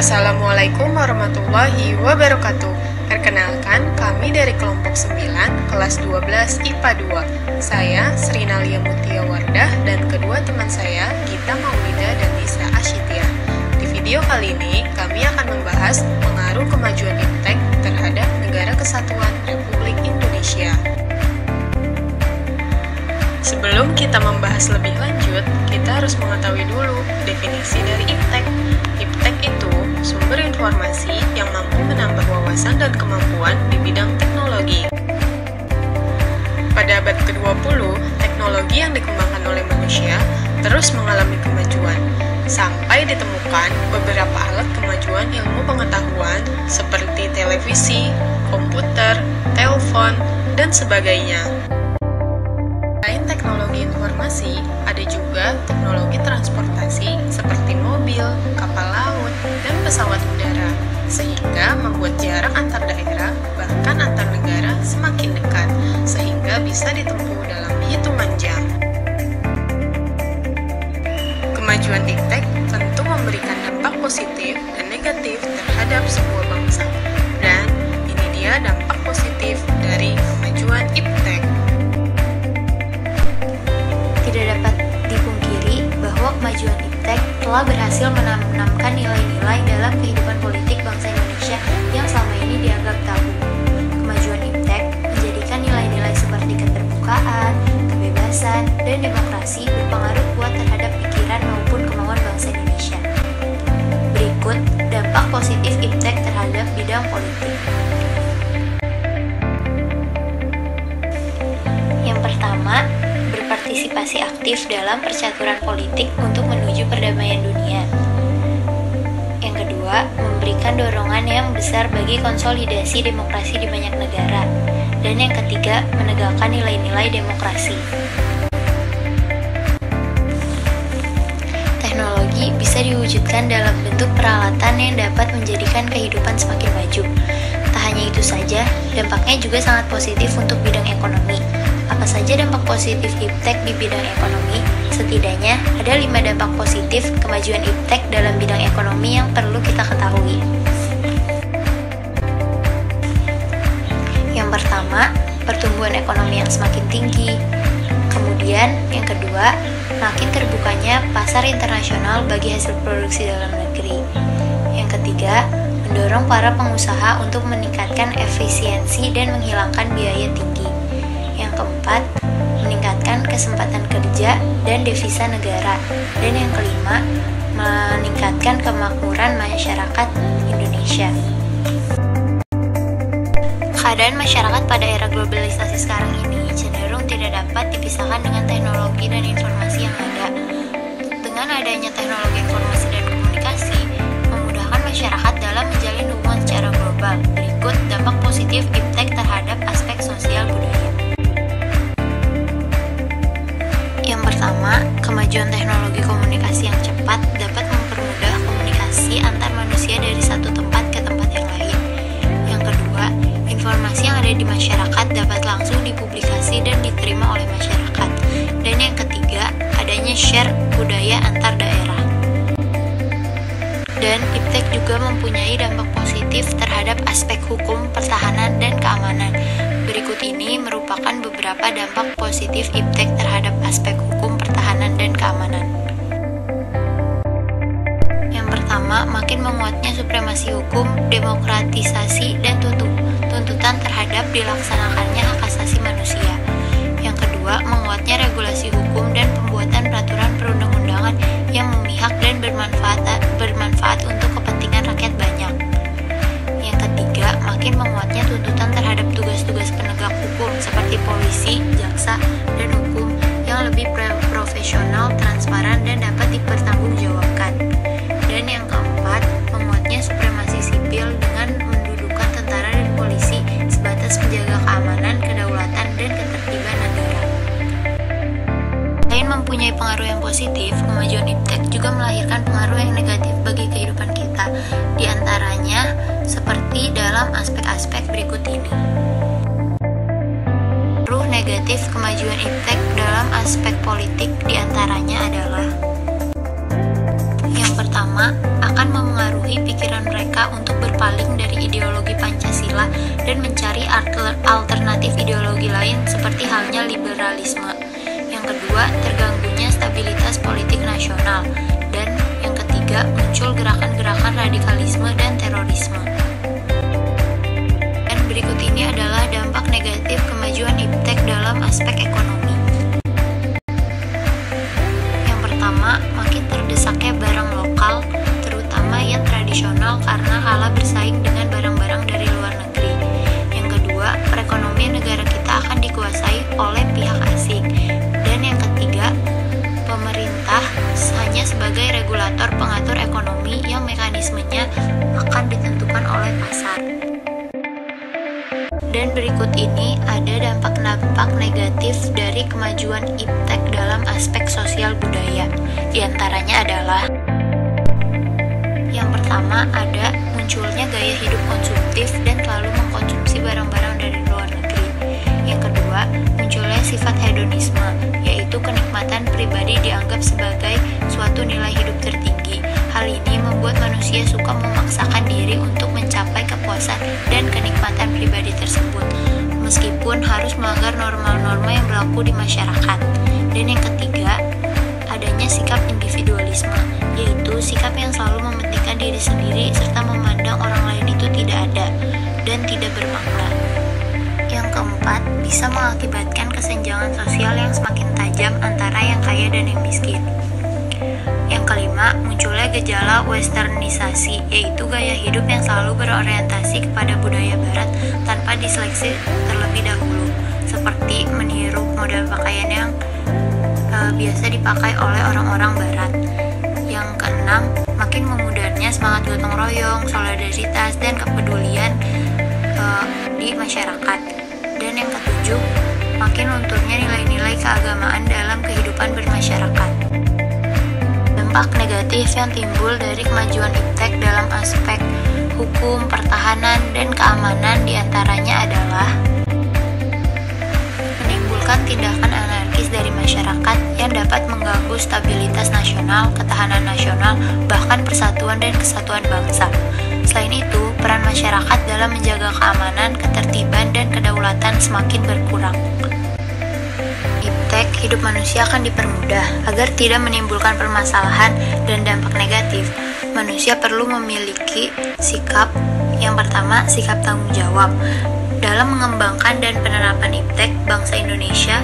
Assalamualaikum warahmatullahi wabarakatuh. Perkenalkan, kami dari kelompok 9, kelas 12 IPA 2. Saya Sri Nalia Mutia Wardah dan kedua teman saya, Gita Maulida dan Nisa Ashitia. Di video kali ini, kami akan membahas pengaruh kemajuan iptek terhadap Negara Kesatuan Republik Indonesia. Sebelum kita membahas lebih lanjut, kita harus mengetahui dulu definisi dari iptek. Iptek itu sumber informasi yang mampu menambah wawasan dan kemampuan di bidang teknologi. Pada abad ke-20, teknologi yang dikembangkan oleh manusia terus mengalami kemajuan, sampai ditemukan beberapa alat kemajuan ilmu pengetahuan seperti televisi, komputer, telepon, dan sebagainya. Selain teknologi informasi, ada juga teknologi transportasi seperti mobil, kapal laut, dan pesawat udara, sehingga membuat jarak antar daerah, bahkan antar negara semakin dekat, sehingga bisa ditempuh dalam hitungan jam. Kemajuan iptek tentu memberikan dampak positif dan negatif terhadap sebuah bangsa, dan ini dia dampak positif dari kemajuan iptek. Tidak dapat dipungkiri bahwa kemajuan iptek telah berhasil menanamkan nilai-nilai dalam kehidupan politik bangsa Indonesia yang selama ini dianggap tabu. Kemajuan iptek menjadikan nilai-nilai seperti keterbukaan, kebebasan, dan demokrasi berpengaruh kuat terhadap pikiran maupun kemauan bangsa Indonesia. Berikut dampak positif iptek terhadap bidang politik. Yang pertama, berpartisipasi aktif dalam percaturan politik untuk menuju perdamaian dunia. Yang kedua, memberikan dorongan yang besar bagi konsolidasi demokrasi di banyak negara. Dan yang ketiga, menegakkan nilai-nilai demokrasi. Teknologi bisa diwujudkan dalam bentuk peralatan yang dapat menjadikan kehidupan semakin maju. Tak hanya itu saja, dampaknya juga sangat positif untuk bidang ekonomi. Apa saja dampak positif iptek di bidang ekonomi? Setidaknya ada 5 dampak positif kemajuan iptek dalam bidang ekonomi yang perlu kita ketahui. Yang pertama, pertumbuhan ekonomi yang semakin tinggi. Kemudian, yang kedua, makin terbukanya pasar internasional bagi hasil produksi dalam negeri. Yang ketiga, mendorong para pengusaha untuk meningkatkan efisiensi dan menghilangkan biaya tinggi. Yang keempat, meningkatkan kesempatan kerja dan devisa negara. Dan yang kelima, meningkatkan kemakmuran masyarakat Indonesia. Keadaan masyarakat pada era globalisasi sekarang ini cenderung tidak dapat dipisahkan dengan teknologi dan informasi yang ada. Dengan adanya teknologi informasi dan komunikasi, memudahkan masyarakat dalam menjalin hubungan secara global. Berikut dampak positif iptek terhadap aspek sosial budaya. Yang pertama, kemajuan teknologi komunikasi yang cepat dapat mempermudah komunikasi antar manusia dari satu tempat ke tempat yang lain. Yang kedua, informasi yang ada di masyarakat dapat langsung dipublikasi dan diterima oleh masyarakat. Dan yang ketiga, adanya share budaya antar daerah. Dan iptek juga mempunyai dampak positif terhadap aspek hukum, pertahanan, dan keamanan. Berikut ini merupakan beberapa dampak positif iptek terhadap aspek hukum, pertahanan, dan keamanan. Yang pertama, makin menguatnya supremasi hukum, demokratisasi, dan tuntutan terhadap dilaksanakannya hak asasi manusia. Yang kedua, menguatnya regulasi hukum dan pembuatan peraturan perundang-undangan yang memihak dan bermanfaat untuk kepentingan rakyat banyak. Yang ketiga, makin menguatnya tuntutan terhadap tugas-tugas penegak hukum seperti polisi, jaksa, dan hukum yang lebih profesional, transparan, dan dapat dipertanggungjawabkan. Dan yang keempat, menguatnya supremasi sipil dengan mendudukan tentara dan polisi sebatas menjaga keamanan, kedaulatan, dan ketertiban negara. Selain mempunyai pengaruh yang positif, kemajuan iptek juga melahirkan pengaruh yang negatif bagi kehidupan kita, di antaranya seperti dalam aspek-aspek berikut ini. Pengaruh negatif kemajuan iptek dalam aspek politik di antaranya adalah: yang pertama, akan memengaruhi pikiran mereka untuk berpaling dari ideologi Pancasila dan mencari alternatif ideologi lain seperti halnya liberalisme. Yang kedua, terganggunya stabilitas politik nasional. Dan yang ketiga, muncul gerakan-gerakan radikalisme dan terorisme. Dan berikut ini adalah dampak negatif kemajuan iptek dalam aspek ekonomi. Yang pertama, makin terdesaknya barang lokal, terutama yang tradisional karena kalah bersaing dengan barang-barang dari luar negeri. Yang kedua, perekonomian negara kita akan dikuasai oleh pihak asing. Dan yang ketiga, pemerintah hanya sebagai regulator pengatur ekonomi yang mekanismenya akan ditentukan oleh pasar. Dan berikut ini ada dampak-dampak negatif dari kemajuan iptek dalam aspek sosial budaya. Di antaranya adalah yang pertama, ada munculnya gaya hidup konsumtif dan selalu mengkonsumsi barang-barang dari luar negeri. Yang kedua, munculnya sifat hedonisme, yaitu kenikmatan pribadi dianggap sebagai suatu nilai hidup tertinggi. Hal ini membuat manusia suka memaksakan diri untuk mencapai kepuasan dan kenikmatan pribadi tersebut, meskipun harus melanggar norma-norma yang berlaku di masyarakat. Dan yang ketiga, adanya sikap individualisme, yaitu sikap yang selalu mementingkan diri sendiri serta memandang orang lain itu tidak ada dan tidak bermakna. Yang keempat, bisa mengakibatkan kesenjangan sosial yang semakin tajam antara yang kaya dan yang miskin. Yang kelima, munculnya gejala westernisasi, yaitu gaya hidup yang selalu berorientasi kepada budaya barat tanpa diseleksi terlebih dahulu, seperti meniru model pakaian yang biasa dipakai oleh orang-orang barat. Yang keenam, makin memudarnya semangat gotong royong, solidaritas, dan kepedulian di masyarakat. Dan yang ketujuh, makin lunturnya nilai-nilai keagamaan dalam kehidupan bermasyarakat. Dampak negatif yang timbul dari kemajuan iptek dalam aspek hukum, pertahanan, dan keamanan diantaranya adalah menimbulkan tindakan anarkis dari masyarakat yang dapat mengganggu stabilitas nasional, ketahanan nasional, bahkan persatuan dan kesatuan bangsa. Selain itu, peran masyarakat dalam menjaga keamanan, ketertiban, dan kedaulatan semakin berkurang. Iptek hidup manusia akan dipermudah agar tidak menimbulkan permasalahan dan dampak negatif. Manusia perlu memiliki sikap yang pertama, sikap tanggung jawab. Dalam mengembangkan dan penerapan iptek, bangsa Indonesia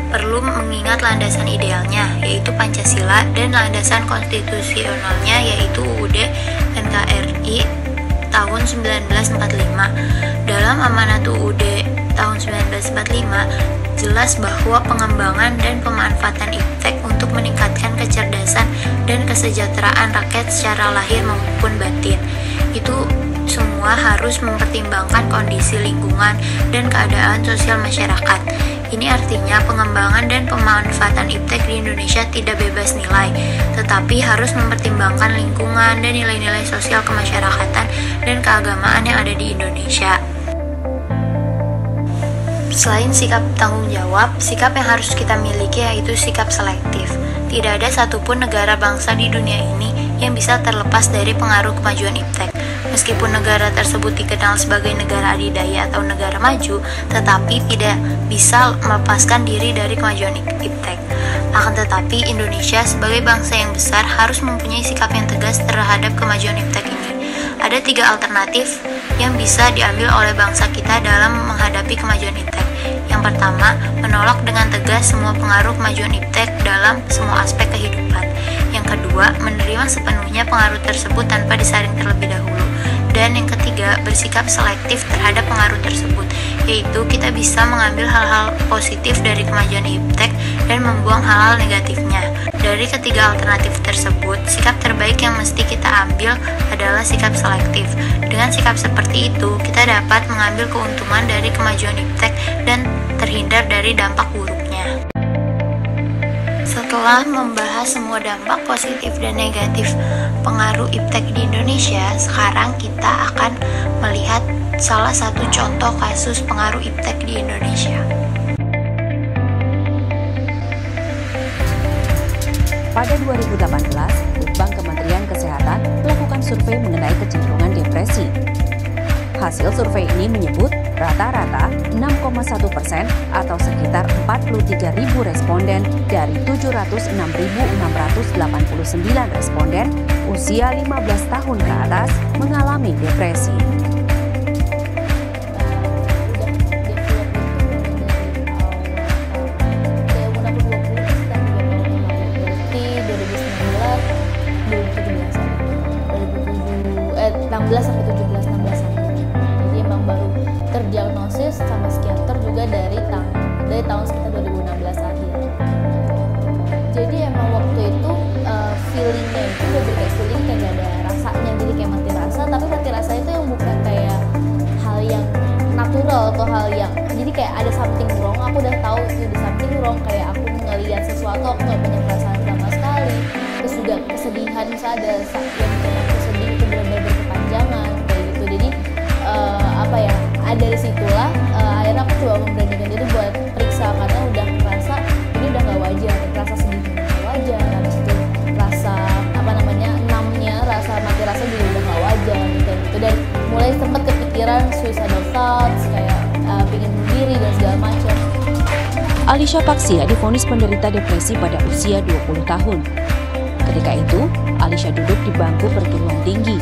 perlu mengingat landasan idealnya, yaitu Pancasila, dan landasan konstitusionalnya, yaitu UUD NKRI tahun 1945. Dalam amanat UUD tahun 1945, jelas bahwa pengembangan dan pemanfaatan iptek untuk meningkatkan kecerdasan dan kesejahteraan rakyat secara lahir maupun batin. Itu semua harus mempertimbangkan kondisi lingkungan dan keadaan sosial masyarakat. Ini artinya pengembangan dan pemanfaatan iptek di Indonesia tidak bebas nilai, tetapi harus mempertimbangkan lingkungan dan nilai-nilai sosial kemasyarakatan dan keagamaan yang ada di Indonesia. Selain sikap tanggung jawab, sikap yang harus kita miliki yaitu sikap selektif. Tidak ada satupun negara bangsa di dunia ini yang bisa terlepas dari pengaruh kemajuan iptek. Meskipun negara tersebut dikenal sebagai negara adidaya atau negara maju, tetapi tidak bisa melepaskan diri dari kemajuan iptek. Akan tetapi, Indonesia sebagai bangsa yang besar harus mempunyai sikap yang tegas terhadap kemajuan iptek ini. Ada 3 alternatif yang bisa diambil oleh bangsa kita dalam menghadapi kemajuan iptek. Yang pertama, menolak dengan tegas semua pengaruh kemajuan iptek dalam semua aspek kehidupan. Yang kedua, menerima sepenuhnya pengaruh tersebut tanpa disaring terlebih dahulu. Dan yang ketiga, bersikap selektif terhadap pengaruh tersebut, yaitu kita bisa mengambil hal-hal positif dari kemajuan iptek dan membuang hal-hal negatifnya. Dari ketiga alternatif tersebut, sikap terbaik yang mesti kita ambil adalah sikap selektif. Dengan sikap seperti itu, kita dapat mengambil keuntungan dari kemajuan iptek dan terhindar dari dampak buruknya. Setelah membahas semua dampak positif dan negatif pengaruh iptek di Indonesia, sekarang kita akan melihat salah satu contoh kasus pengaruh iptek di Indonesia. Pada 2018, Litbang Kementerian Kesehatan Hasil survei ini menyebut rata-rata 6,1% atau sekitar 43.000 responden dari 706.689 responden usia 15 tahun ke atas mengalami depresi. Jadi emang baru terdiagnosis sama psikiater juga dari tahun sekitar 2016 akhir. Jadi emang waktu itu feelingnya itu udah kayak feeling kayak gak ada rasanya, jadi kayak mati rasa. Tapi mati rasa itu yang bukan kayak hal yang natural atau hal yang jadi kayak ada something wrong. Aku udah tahu itu ada something wrong, kayak aku ngelihat sesuatu aku nggak punya perasaan sama sekali. Terus juga kesedihan, misalnya ada yang bikin aku sedih itu benar-benar berkepanjangan kayak gitu. Jadi dari situlah akhirnya aku coba memberanikan diri buat periksa, karena udah merasa ini udah nggak wajar, rasa sedihnya nggak wajar, habis itu rasa numbnya, rasa mati rasa juga udah nggak wajar kayak gitu. Dan mulai sempat kepikiran suicidal thoughts, kayak pengen bunuh diri dan segala macam. Alisha Paksia divonis penderita depresi pada usia 20 tahun. Ketika itu, Alisha duduk di bangku perguruan tinggi.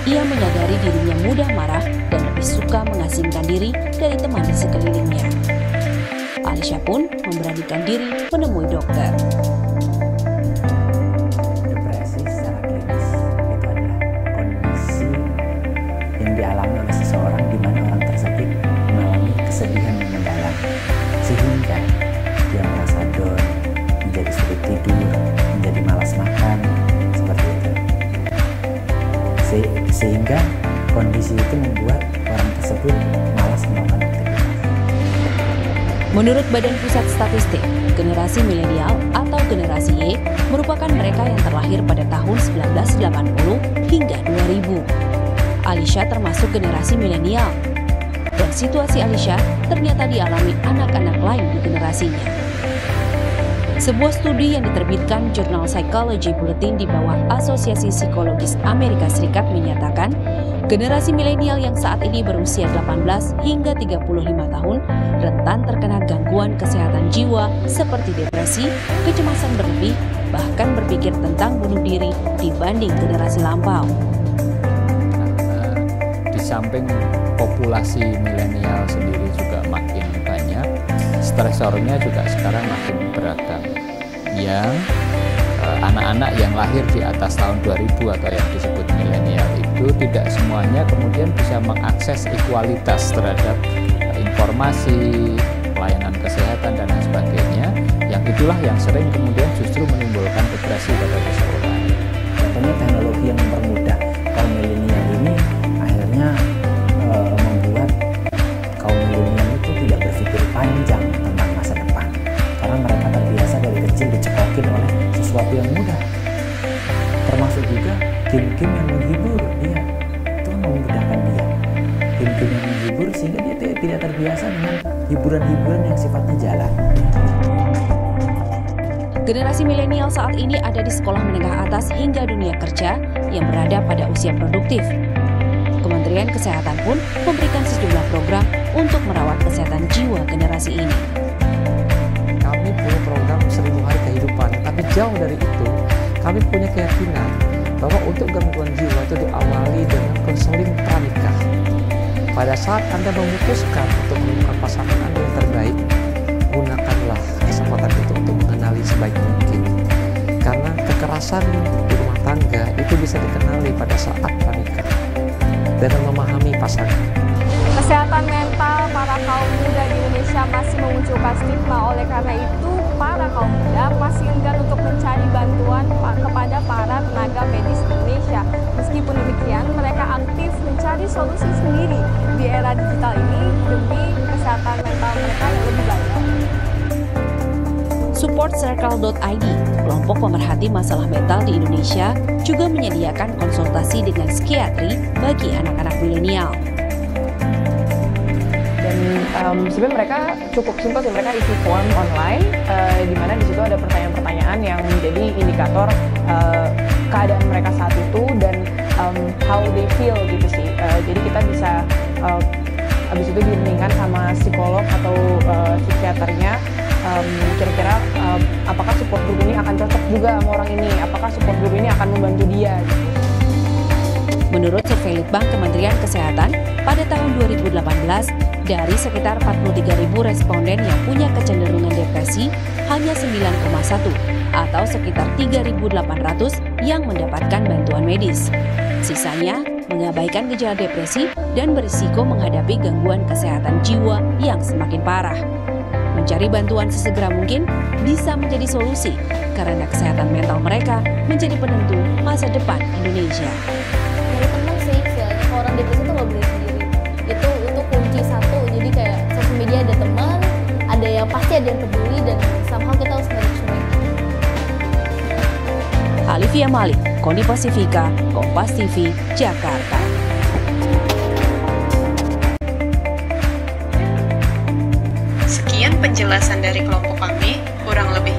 Ia menyadari dirinya mudah marah dan lebih suka mengasingkan diri dari teman di sekelilingnya. Alisha pun memberanikan diri menemui dokter. Depresi secara klinis itu adalah kondisi yang dialami oleh seseorang di mana orang tersebut mengalami kesedihan yang mendalam, sehingga dia merasa down, menjadi sulit tidur, menjadi malas makan, seperti itu. Sehingga kondisi itu membuat orang tersebut malas melakukan aktivitas. Menurut Badan Pusat Statistik, generasi milenial atau generasi Y merupakan mereka yang terlahir pada tahun 1980 hingga 2000. Alisha termasuk generasi milenial. Dan situasi Alisha ternyata dialami anak-anak lain di generasinya. Sebuah studi yang diterbitkan jurnal Psychology Bulletin di bawah Asosiasi Psikologis Amerika Serikat menyatakan, generasi milenial yang saat ini berusia 18 hingga 35 tahun rentan terkena gangguan kesehatan jiwa seperti depresi, kecemasan berlebih, bahkan berpikir tentang bunuh diri dibanding generasi lampau. Di samping populasi milenial sendiri juga makin banyak, stresornya juga sekarang makin beragam. Yang anak-anak yang lahir di atas tahun 2000 atau yang disebut milenial itu tidak semuanya kemudian bisa mengakses ekualitas terhadap informasi, pelayanan kesehatan dan lain sebagainya. Yang itulah yang sering kemudian justru menimbulkan depresi pada seseorang. Contohnya teknologi yang mempermudah kaum milenial ini akhirnya membuat kaum milenial itu tidak berpikir panjang tentang masa depan, karena mereka terbiasa dari kecil dicekokin oleh sesuatu yang mudah, termasuk juga game-game yang menghibur dia. Itu kan memudahkan dia, game-game yang menghibur, sehingga dia tidak terbiasa dengan hiburan-hiburan yang sifatnya jalan. Generasi milenial saat ini ada di sekolah menengah atas hingga dunia kerja yang berada pada usia produktif. Kementerian Kesehatan pun memberikan sejumlah program untuk merawat kesehatan jiwa generasi ini. Kami punya program 1000 hari kehidupan, tapi jauh dari itu, kami punya keyakinan bahwa untuk gangguan jiwa itu diawali dengan konseling pranikah. Pada saat Anda memutuskan untuk menemukan pasangan Anda yang terbaik, gunakanlah kesempatan itu untuk mengenali sebaik mungkin. Karena kekerasan di rumah tangga itu bisa dikenali pada saat pranikah dengan memahami pasangan. Kesehatan mental para kaum muda di Indonesia masih memunculkan stigma, oleh karena itu para kaum muda masih enggan untuk mencari bantuan kepada para tenaga medis Indonesia. Meskipun demikian, mereka aktif mencari solusi sendiri di era digital ini demi kesehatan mental mereka yang lebih baik. Supportcircle.id, kelompok pemerhati masalah mental di Indonesia, juga menyediakan konsultasi dengan psikiatri bagi anak-anak milenial. Dan sebenarnya mereka cukup simpel sih, mereka isi form online, di mana di situ ada pertanyaan-pertanyaan yang menjadi indikator keadaan mereka saat itu dan how they feel gitu sih. Jadi kita bisa habis itu dibimbingkan sama psikolog atau psikiaternya, kira-kira apakah support group ini akan cocok juga sama orang ini, apakah support group ini akan membantu dia gitu. Menurut survei Litbang Kementerian Kesehatan, pada tahun 2018, dari sekitar 43.000 responden yang punya kecenderungan depresi, hanya 9,1 atau sekitar 3.800 yang mendapatkan bantuan medis. Sisanya mengabaikan gejala depresi dan berisiko menghadapi gangguan kesehatan jiwa yang semakin parah. Mencari bantuan sesegera mungkin bisa menjadi solusi karena kesehatan mental mereka menjadi penentu masa depan Indonesia. Dari teman sih, istilahnya kalau orang depresi itu nggak boleh sendiri. Itu kunci satu. Jadi kayak sosial media ada teman, ada yang pasti ada yang peduli, dan somehow kita harus management. Alivia Malik, Koni Pasifika, Kompas TV, Jakarta. Sekian penjelasan dari kelompok kami, kurang lebih